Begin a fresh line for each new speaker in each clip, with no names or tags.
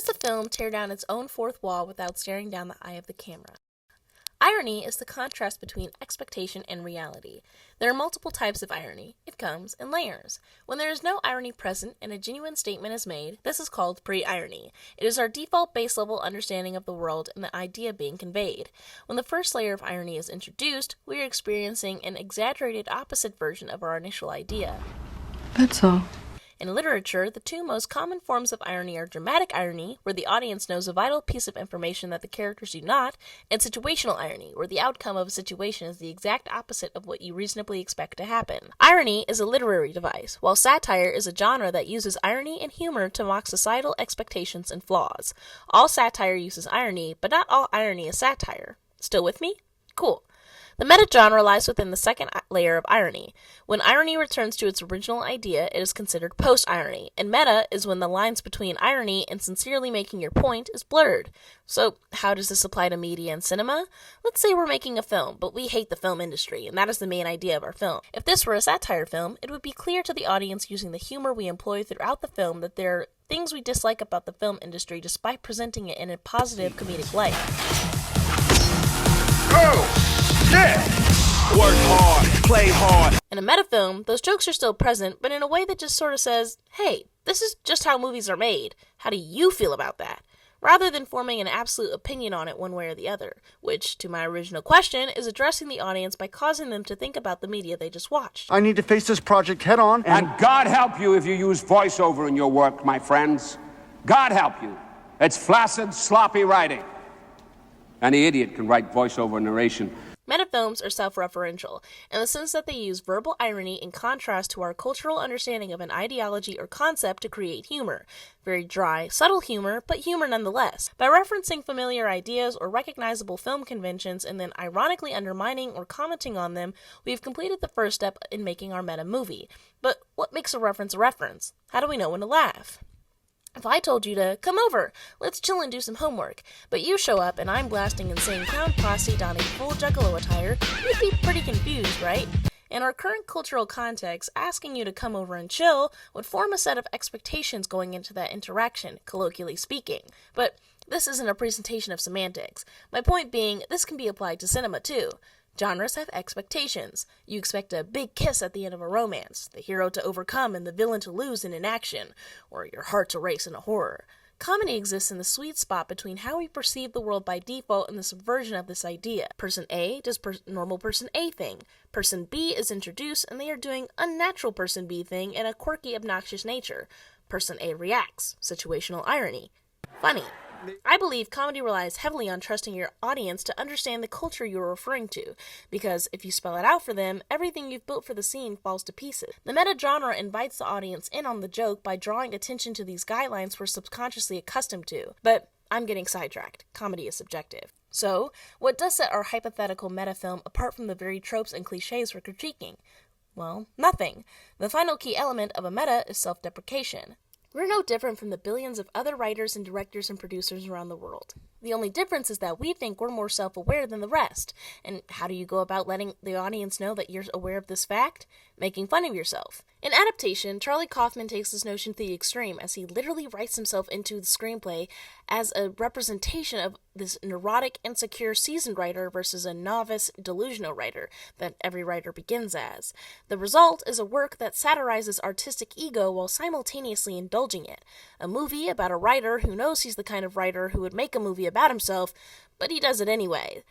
does the film tear down its own fourth wall without staring down the eye of the camera? Irony is the contrast between expectation and reality. There are multiple types of irony. It comes in layers. When there is no irony present and a genuine statement is made, this is called pre-irony. It is our default base-level understanding of the world and the idea being conveyed. When the first layer of irony is introduced, we are experiencing an exaggerated opposite version of our initial idea.
That's all.
In literature, the two most common forms of irony are dramatic irony, where the audience knows a vital piece of information that the characters do not, and situational irony, where the outcome of a situation is the exact opposite of what you reasonably expect to happen. Irony is a literary device, while satire is a genre that uses irony and humor to mock societal expectations and flaws. All satire uses irony, but not all irony is satire. Still with me? Cool. The meta-genre lies within the second layer of irony. When irony returns to its original idea, it is considered post-irony, and meta is when the lines between irony and sincerely making your point is blurred. So, how does this apply to media and cinema? Let's say we're making a film, but we hate the film industry, and that is the main idea of our film. If this were a satire film, it would be clear to the audience using the humor we employ throughout the film that there are things we dislike about the film industry despite presenting it in a positive comedic light.
Oh! Yeah! Work hard, play hard.
In a metafilm, those jokes are still present, but in a way that just sort of says, hey, this is just how movies are made. How do you feel about that? Rather than forming an absolute opinion on it one way or the other, which, to my original question, is addressing the audience by causing them to think about the media they just watched.
I need to face this project head on
And God help you if you use voiceover in your work, my friends. God help you. It's flaccid, sloppy writing. Any idiot can write voiceover narration.
Metafilms are self-referential, in the sense that they use verbal irony in contrast to our cultural understanding of an ideology or concept to create humor. Very dry, subtle humor, but humor nonetheless. By referencing familiar ideas or recognizable film conventions and then ironically undermining or commenting on them, we've completed the first step in making our meta movie. But what makes a reference a reference? How do we know when to laugh? If I told you to come over, let's chill and do some homework, but you show up and I'm blasting insane clown posse donning full juggalo attire, you'd be pretty confused, right? In our current cultural context, asking you to come over and chill would form a set of expectations going into that interaction, colloquially speaking. But this isn't a presentation of semantics. My point being, this can be applied to cinema too. Genres have expectations. You expect a big kiss at the end of a romance, the hero to overcome and the villain to lose in an action, or your heart to race in a horror. Comedy exists in the sweet spot between how we perceive the world by default and the subversion of this idea. Person A does normal person A thing. Person B is introduced and they are doing unnatural person B thing in a quirky, obnoxious nature. Person A reacts. Situational irony. Funny. I believe comedy relies heavily on trusting your audience to understand the culture you're referring to, because if you spell it out for them, everything you've built for the scene falls to pieces. The meta-genre invites the audience in on the joke by drawing attention to these guidelines we're subconsciously accustomed to. But I'm getting sidetracked. Comedy is subjective. So, what does set our hypothetical meta-film apart from the very tropes and cliches we're critiquing? Well, nothing. The final key element of a meta is self-deprecation. We're no different from the billions of other writers and directors and producers around the world. The only difference is that we think we're more self-aware than the rest. And how do you go about letting the audience know that you're aware of this fact? Making fun of yourself. In Adaptation, Charlie Kaufman takes this notion to the extreme as he literally writes himself into the screenplay as a representation of this neurotic, insecure seasoned writer versus a novice, delusional writer that every writer begins as. The result is a work that satirizes artistic ego while simultaneously indulging it. A movie about a writer who knows he's the kind of writer who would make a movie about himself, but he does it anyway.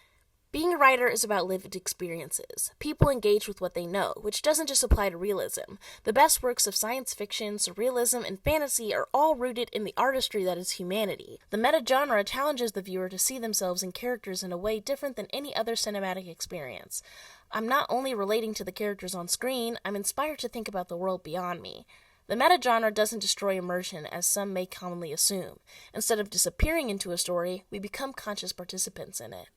Being a writer is about lived experiences. People engage with what they know, which doesn't just apply to realism. The best works of science fiction, surrealism, and fantasy are all rooted in the artistry that is humanity. The meta-genre challenges the viewer to see themselves in characters in a way different than any other cinematic experience. I'm not only relating to the characters on screen, I'm inspired to think about the world beyond me. The meta-genre doesn't destroy immersion, as some may commonly assume. Instead of disappearing into a story, we become conscious participants in it.